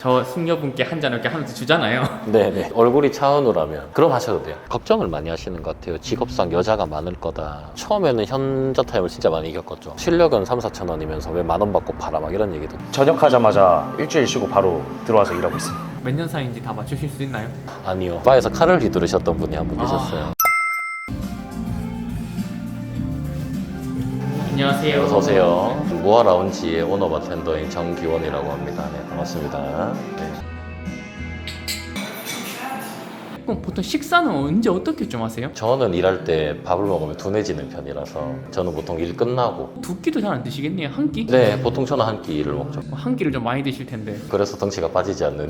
저 숙녀분께 한 잔 이렇게 하면서 주잖아요. 네네. 얼굴이 차은우라면 그럼 하셔도 돼요. 걱정을 많이 하시는 것 같아요. 직업상 여자가 많을 거다. 처음에는 현자 타임을 진짜 많이 이겼겠죠. 실력은 3, 4천 원이면서 왜 10,000원 받고 팔아 막 이런 얘기도. 전역하자마자 일주일 쉬고 바로 들어와서 일하고 있습니다. 몇 년 사이인지 다 맞추실 수 있나요? 아니요. 바에서 칼을 휘두르셨던 분이 한 분 계셨어요. 안녕하세요. 어서 오세요. 무아 라운지의 오너 바텐더인 정기원이라고 합니다. 네, 반갑습니다. 네. 그럼 보통 식사는 언제 어떻게 좀 하세요? 저는 일할 때 밥을 먹으면 둔해지는 편이라서 저는 보통 일 끝나고 두 끼도 잘 안 드시겠네요. 한 끼? 네, 보통 저는 한 끼를 먹죠. 한 끼를 좀 많이 드실 텐데. 그래서 덩치가 빠지지 않는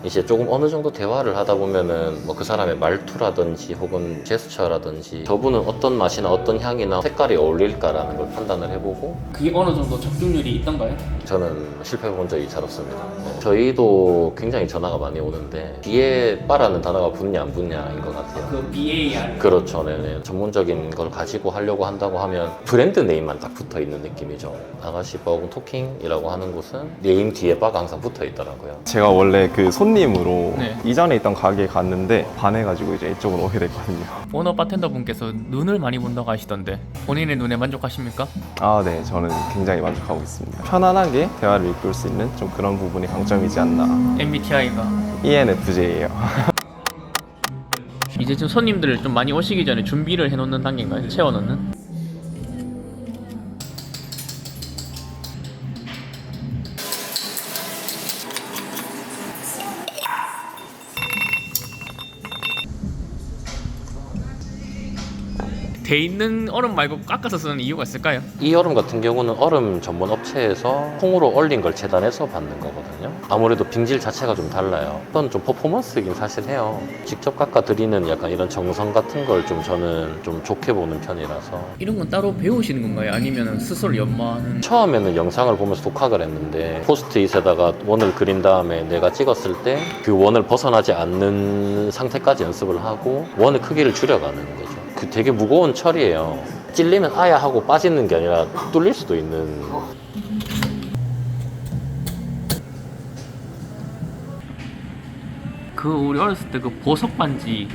이제 조금 어느 정도 대화를 하다 보면은 뭐 그 사람의 말투라든지 혹은 제스처라든지 저분은 어떤 맛이나 어떤 향이나 색깔이 어울릴까라는 걸 판단을 해보고 그게 어느 정도 적중률이 있던가요? 저는 실패해 본 적이 잘 없습니다. 네. 저희도 굉장히 전화가 많이 오는데 뒤에 바라는 단어가 붙냐 안 붙냐인 것 같아요. 그 BAR. 그렇죠. 네네. 전문적인 걸 가지고 하려고 한다고 하면 브랜드 네임만 딱 붙어 있는 느낌이죠. 아가씨 바 혹은 토킹이라고 하는 곳은 네임 뒤에 바가 항상 붙어 있더라고요. 제가 원래 그 손님으로 네. 이전에 있던 가게에 갔는데 반해가지고 이제 이쪽으로 오게 됐거든요. 오너 바텐더 분께서 눈을 많이 본다고 하시던데 본인의 눈에 만족하십니까? 아, 네, 저는 굉장히 만족하고 있습니다. 편안하게 대화를 이끌 수 있는 좀 그런 부분이 강점이지 않나. MBTI가 ENFJ예요. 이제 좀 손님들 좀 많이 오시기 전에 준비를 해놓는 단계인가요? 채워놓는? 돼 있는 얼음 말고 깎아서 쓰는 이유가 있을까요? 이 얼음 같은 경우는 얼음 전문 업체에서 콩으로 얼린 걸 재단해서 받는 거거든요. 아무래도 빙질 자체가 좀 달라요. 그건 좀 퍼포먼스이긴 사실 해요. 직접 깎아 드리는 약간 이런 정성 같은 걸 좀 저는 좀 좋게 보는 편이라서 이런 건 따로 배우시는 건가요? 아니면 스스로 연마하는? 처음에는 영상을 보면서 독학을 했는데 포스트잇에다가 원을 그린 다음에 내가 찍었을 때 그 원을 벗어나지 않는 상태까지 연습을 하고 원의 크기를 줄여가는 거죠. 그 되게 무거운 철이에요. 찔리면 아야 하고 빠지는 게 아니라 뚫릴 수도 있는. 그 우리 어렸을 때 그 보석 반지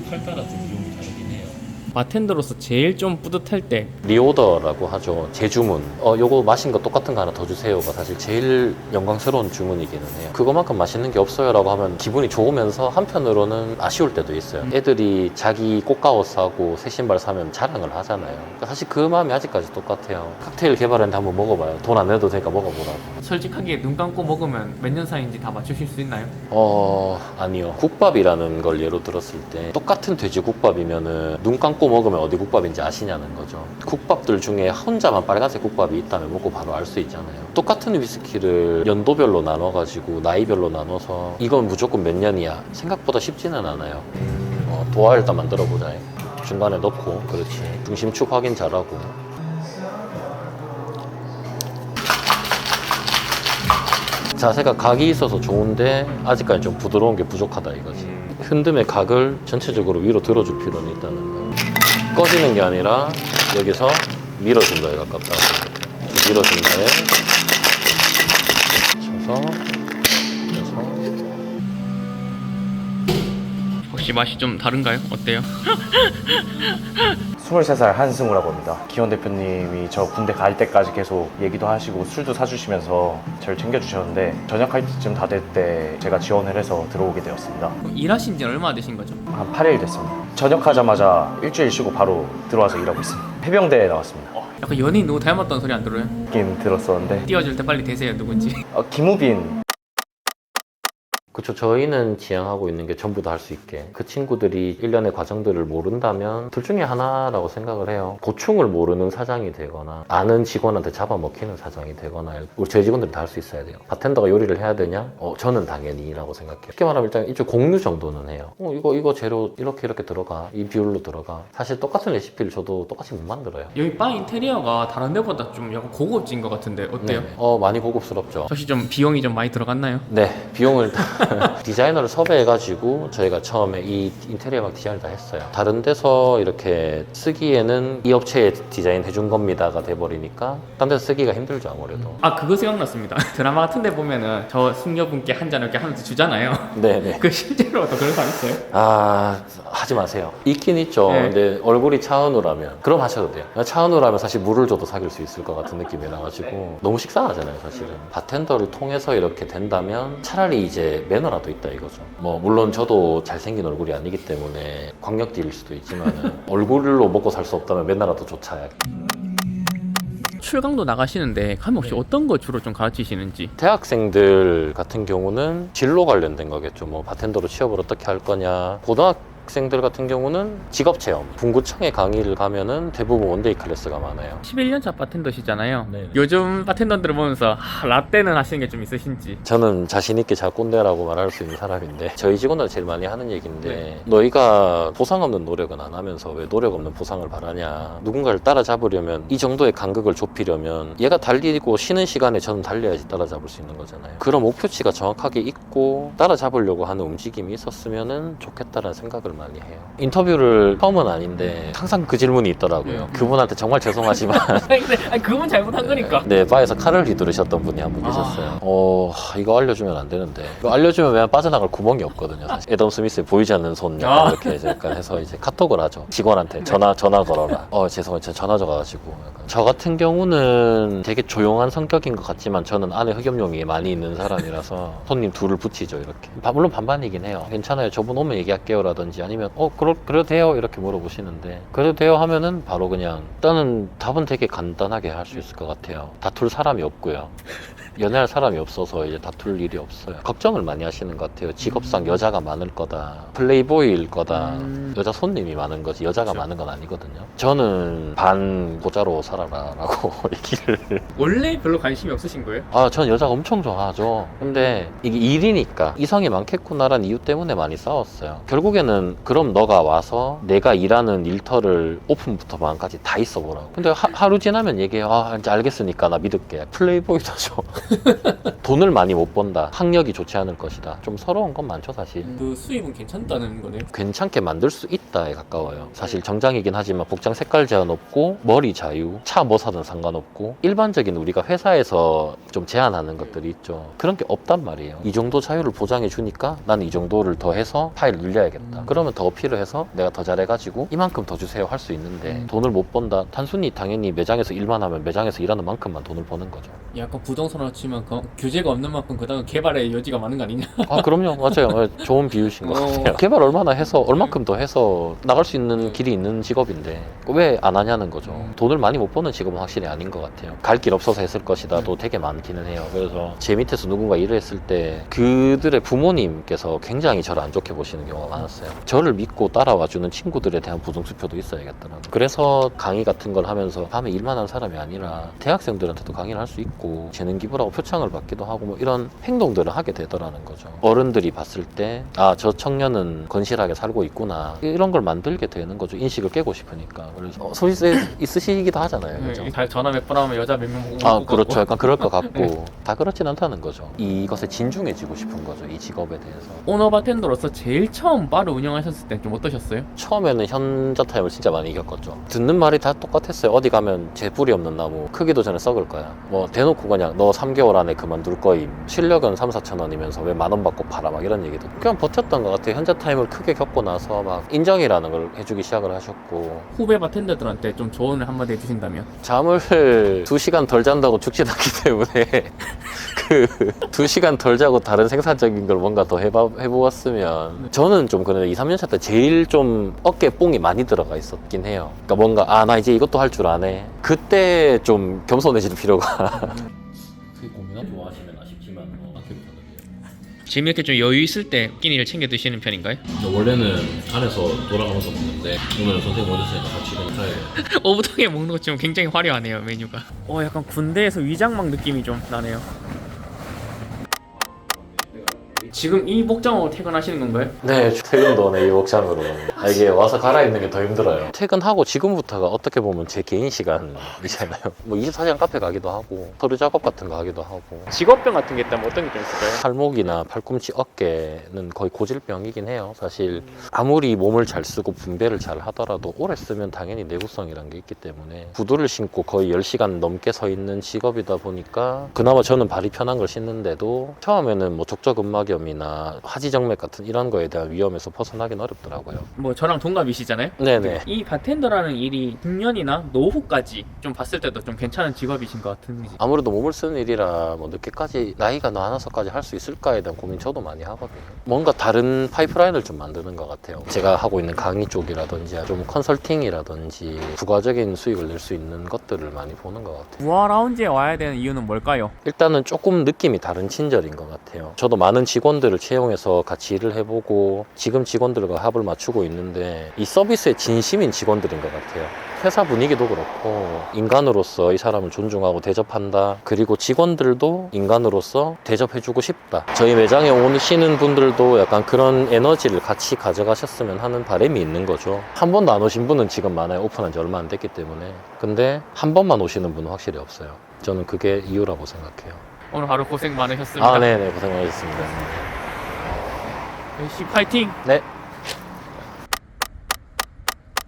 팔 따라서 비용이 다르긴 해요. 바텐더로서 제일 좀 뿌듯할 때 리오더라고 하죠. 재주문. 요거 마신 거 똑같은 거 하나 더 주세요가 사실 제일 영광스러운 주문이기는 해요. 그거만큼 맛있는 게 없어요라고 하면 기분이 좋으면서 한편으로는 아쉬울 때도 있어요. 애들이 자기 꽃가옷 사고 새 신발 사면 자랑을 하잖아요. 그러니까 사실 그 마음이 아직까지 똑같아요. 칵테일 개발했는데 한번 먹어봐요. 돈 안 내도 되니까 먹어보라고. 솔직하게 눈 감고 먹으면 몇 년 사이인지 다 맞추실 수 있나요? 아니요. 국밥이라는 걸 예로 들었을 때 똑같은 돼지국밥이면은 눈 감고 먹으면 어디 국밥인지 아시냐는 거죠. 국밥들 중에 혼자만 빨간색 국밥이 있다면 먹고 바로 알 수 있잖아요. 똑같은 위스키를 연도별로 나눠가지고 나이별로 나눠서 이건 무조건 몇 년이야. 생각보다 쉽지는 않아요. 도화 일단 만들어보자. 중간에 넣고 그렇지. 중심축 확인 잘하고. 자세가 각이 있어서 좋은데 아직까지 좀 부드러운 게 부족하다 이거지. 흔듦의 각을 전체적으로 위로 들어줄 필요는 있다는 거예요. 꺼지는 게 아니라 여기서 밀어준 거에 가깝다고. 밀어준 거에 쳐서 혹시 맛이 좀 다른가요? 어때요? 23살 한승우라고 합니다. 기원 대표님이 저 군대 갈 때까지 계속 얘기도 하시고 술도 사주시면서 저를 챙겨주셨는데 전역할 때쯤 다 될 때 제가 지원을 해서 들어오게 되었습니다. 그럼 일하신 지 얼마나 되신 거죠? 한 8일 됐습니다. 전역하자마자 일주일 쉬고 바로 들어와서 일하고 있습니다. 해병대에 나왔습니다. 약간 연예인 누구 닮았다는 소리 안 들어요? 느낌 들었었는데 띄워줄 때 빨리 대세요 누군지. 김우빈 그쵸. 저희는 지향하고 있는 게 전부 다 할 수 있게. 그 친구들이 일련의 과정들을 모른다면 둘 중에 하나라고 생각을 해요. 고충을 모르는 사장이 되거나 아는 직원한테 잡아먹히는 사장이 되거나 우리 저희 직원들은 다 할 수 있어야 돼요. 바텐더가 요리를 해야 되냐? 저는 당연히 라고 생각해요. 쉽게 말하면 일단 이쪽 공유 정도는 해요. 이거 재료 이렇게 들어가. 이 비율로 들어가. 사실 똑같은 레시피를 저도 똑같이 못 만들어요. 여기 바 인테리어가 다른 데보다 좀 약간 고급진 것 같은데 어때요? 네. 많이 고급스럽죠. 혹시 좀 비용이 좀 많이 들어갔나요? 네. 비용을 디자이너를 섭외해가지고 저희가 처음에 이 인테리어 막 디자인을 다 했어요. 다른 데서 이렇게 쓰기에는 이 업체에 디자인 해준 겁니다가 돼버리니까 딴 데서 쓰기가 힘들죠, 아무래도. 아, 그거 생각났습니다. 드라마 같은 데 보면은 저 숙녀분께 한 잔 이렇게 하면서 주잖아요. 네네. 그 실제로도 그런 사람 있어요? 아, 하지 마세요. 있긴 있죠. 네. 근데 얼굴이 차은우라면 그럼 하셔도 돼요. 차은우라면 사실 물을 줘도 사귈 수 있을 것 같은 느낌이 나가지고 너무 식상하잖아요, 사실은. 바텐더를 통해서 이렇게 된다면 차라리 이제 매너라도 있다 이거죠. 뭐 물론 저도 잘생긴 얼굴이 아니기 때문에 광역딜일 수도 있지만 얼굴로 먹고 살 수 없다면 매너라도 쫓아야. 출강도 나가시는데 가면 혹시 어떤 거 주로 좀 가르치시는지? 대학생들 같은 경우는 진로 관련된 거겠죠. 뭐 바텐더로 취업을 어떻게 할 거냐. 고등학생들 같은 경우는 직업 체험. 분구청에 강의를 가면은 대부분 원데이 클래스가 많아요. 11년차 바텐더시잖아요. 네네. 요즘 바텐더들을 보면서 라떼는 하시는 게 좀 있으신지? 저는 자신 있게 잘 꼰대라고 말할 수 있는 사람인데 저희 직원들 제일 많이 하는 얘기인데 너희가 보상 없는 노력은 안 하면서 왜 노력 없는 보상을 바라냐. 누군가를 따라잡으려면 이 정도의 간극을 좁히려면 얘가 달리고 쉬는 시간에 저는 달려야지 따라잡을 수 있는 거잖아요. 그런 목표치가 정확하게 있고 따라잡으려고 하는 움직임이 있었으면 좋겠다라는 생각을 많이 해요. 인터뷰를 처음은 아닌데 항상 그 질문이 있더라고요. 그분한테 정말 죄송하지만 아니, 그건 잘못한 거니까. 네, 바에서 칼을 휘두르셨던 분이 한 분 계셨어요. 이거 알려주면 안 되는데. 이거 알려주면 왜 빠져나갈 구멍이 없거든요, 사실. 애덤 스미스의 보이지 않는 손 약간 이렇게 이제 약간 해서 이제 카톡을 하죠. 직원한테 전화 걸어라. 죄송해요. 제가 전화 줘가지고. 약간. 저 같은 경우는 되게 조용한 성격인 것 같지만 저는 안에 흑염룡이 많이 있는 사람이라서 손님 둘을 붙이죠, 이렇게. 물론 반반이긴 해요. 괜찮아요. 저분 오면 얘기할게요라든지 아니면 그래도 돼요 이렇게 물어보시는데 그래도 돼요 하면은 바로 그냥 일단은 답은 되게 간단하게 할 수 있을 것 같아요. 다툴 사람이 없고요. 연애할 사람이 없어서 이제 다툴 일이 없어요. 걱정을 많이 하시는 것 같아요. 직업상 여자가 많을 거다. 플레이보이일 거다. 여자 손님이 많은 거지 여자가 많은 건 아니거든요. 저는 반 고자로 살아라라고 얘기를. 원래 별로 관심이 없으신 거예요? 전 여자가 엄청 좋아하죠. 근데 이게 일이니까 이성이 많겠구나라는 이유 때문에 많이 싸웠어요. 결국에는 그럼 너가 와서 내가 일하는 일터를 오픈부터 마감까지 다 있어 보라고. 근데 하루 지나면 얘기해요. 이제 알겠으니까 나 믿을게. 플레이보이도죠. 돈을 많이 못 번다. 학력이 좋지 않을 것이다. 좀 서러운 건 많죠, 사실. 그 수입은 괜찮다는 거네요. 괜찮게 만들 수 있다에 가까워요. 사실 정장이긴 하지만 복장 색깔 제한 없고 머리 자유, 차 뭐 사든 상관없고 일반적인 우리가 회사에서 좀 제한하는 것들이 있죠. 그런 게 없단 말이에요. 이 정도 자유를 보장해 주니까 나는 이 정도를 더 해서 파일 늘려야겠다. 그러면 더 어필을 해서 내가 더 잘해가지고 이만큼 더 주세요 할 수 있는데 돈을 못 번다. 단순히 당연히 매장에서 일만 하면 매장에서 일하는 만큼만 돈을 버는 거죠. 약간 부정선언 치면 규제가 없는 만큼 그다음 개발의 여지가 많은 거 아니냐? 그럼요. 맞아요. 좋은 비유신 것 같아요. 개발 얼마나 해서 얼만큼 더 해서 나갈 수 있는 길이 있는 직업인데 왜 안 하냐는 거죠. 돈을 많이 못 버는 직업은 확실히 아닌 것 같아요. 갈 길 없어서 했을 것이다도 되게 많기는 해요. 그래서 제 밑에서 누군가 일을 했을 때 그들의 부모님께서 굉장히 저를 안 좋게 보시는 경우가 많았어요. 저를 믿고 따라와주는 친구들에 대한 부정수표도 있어야겠더라고요. 그래서 강의 같은 걸 하면서 밤에 일만 한 사람이 아니라 대학생들한테도 강의를 할 수 있고 재능 기부라고 표창을 받기도 하고 뭐 이런 행동들을 하게 되더라는 거죠. 어른들이 봤을 때 저 청년은 건실하게 살고 있구나 이런 걸 만들게 되는 거죠. 인식을 깨고 싶으니까. 그래서 소리 있으시기도 하잖아요. 그죠? 전화 몇 번 하면 여자 몇 명 보고 그렇죠. 약간 그럴 것 같고 다 그렇진 않다는 거죠. 이것에 진중해지고 싶은 거죠. 이 직업에 대해서. 오너 바텐더로서 제일 처음 바를 운영하셨을 때 좀 어떠셨어요? 처음에는 현자 타임을 진짜 많이 겪었죠. 듣는 말이 다 똑같았어요. 어디 가면 제 뿌리 없는 나무 크기도 전에 썩을 거야. 뭐 대놓고 그냥 너 3개월 안에 그만둘 거임. 실력은 3-4천 원이면서 왜 10,000원 받고 팔아 막 이런 얘기도 그냥 버텼던 것 같아요. 현자 타임을 크게 겪고 나서 막 인정이라는 걸 해주기 시작을 하셨고 후배 바텐더들한테 좀 조언을 한마디 해주신다면? 잠을 2시간 덜 잔다고 죽진 않기 때문에 2시간 덜 자고 다른 생산적인 걸 뭔가 더 해보았으면 저는 좀 그런데 2-3년 차 때 제일 좀 어깨에 뽕이 많이 들어가 있었긴 해요. 그러니까 뭔가 나 이제 이것도 할 줄 아네. 그때 좀 겸손해질 필요가 그 고민을 좋아하시면 아쉽지만 지금 이렇게 좀 여유 있을 때 끼니를 챙겨 드시는 편인가요? 원래는 안에서 돌아가면서 먹는데 오늘은 선생님 오셨으니까 같이 먹어요. 오붓하게 먹는 것 지금 굉장히 화려하네요 메뉴가. 약간 군대에서 위장막 느낌이 좀 나네요. 지금 이 복장으로 퇴근하시는 건가요? 네, 퇴근도 이 목장으로 이게 와서 갈아입는 게 더 힘들어요. 퇴근하고 지금부터가 어떻게 보면 제 개인 시간이잖아요. 뭐 24시간 카페 가기도 하고 서류 작업 같은 거 하기도 하고. 직업병 같은 게 있다면 어떤 게 좀 있을까요? 팔목이나 팔꿈치, 어깨는 거의 고질병이긴 해요. 사실 아무리 몸을 잘 쓰고 분배를 잘 하더라도 오래 쓰면 당연히 내구성이라는 게 있기 때문에 구두를 신고 거의 10시간 넘게 서 있는 직업이다 보니까 그나마 저는 발이 편한 걸 신는데도 처음에는 뭐 족저근막염이나 하지정맥 같은 이런 거에 대한 위험에서 벗어나긴 어렵더라고요. 뭐 저랑 동갑이시잖아요. 네네. 이 바텐더라는 일이 중년이나 노후까지 좀 봤을 때도 좀 괜찮은 직업이신 것 같은. 아무래도 몸을 쓰는 일이라 뭐 늦게까지 나이가 많아서까지 할 수 있을까에 대한 고민 저도 많이 하거든요. 뭔가 다른 파이프라인을 좀 만드는 것 같아요. 제가 하고 있는 강의 쪽이라든지 좀 컨설팅이라든지 부가적인 수익을 낼 수 있는 것들을 많이 보는 것 같아요. 우아 라운지에 와야 되는 이유는 뭘까요? 일단은 조금 느낌이 다른 친절인 것 같아요. 저도 많은 직원들을 채용해서 같이 일을 해보고 지금 직원들과 합을 맞추고 있는데 이 서비스에 진심인 직원들인 것 같아요. 회사 분위기도 그렇고 인간으로서 이 사람을 존중하고 대접한다. 그리고 직원들도 인간으로서 대접해주고 싶다. 저희 매장에 오시는 분들도 약간 그런 에너지를 같이 가져가셨으면 하는 바람이 있는 거죠. 한 번도 안 오신 분은 지금 많아요. 오픈한 지 얼마 안 됐기 때문에. 근데 한 번만 오시는 분은 확실히 없어요. 저는 그게 이유라고 생각해요. 오늘 하루 고생 많으셨습니다. 네네, 고생 많으셨습니다. 역시 파이팅! 네.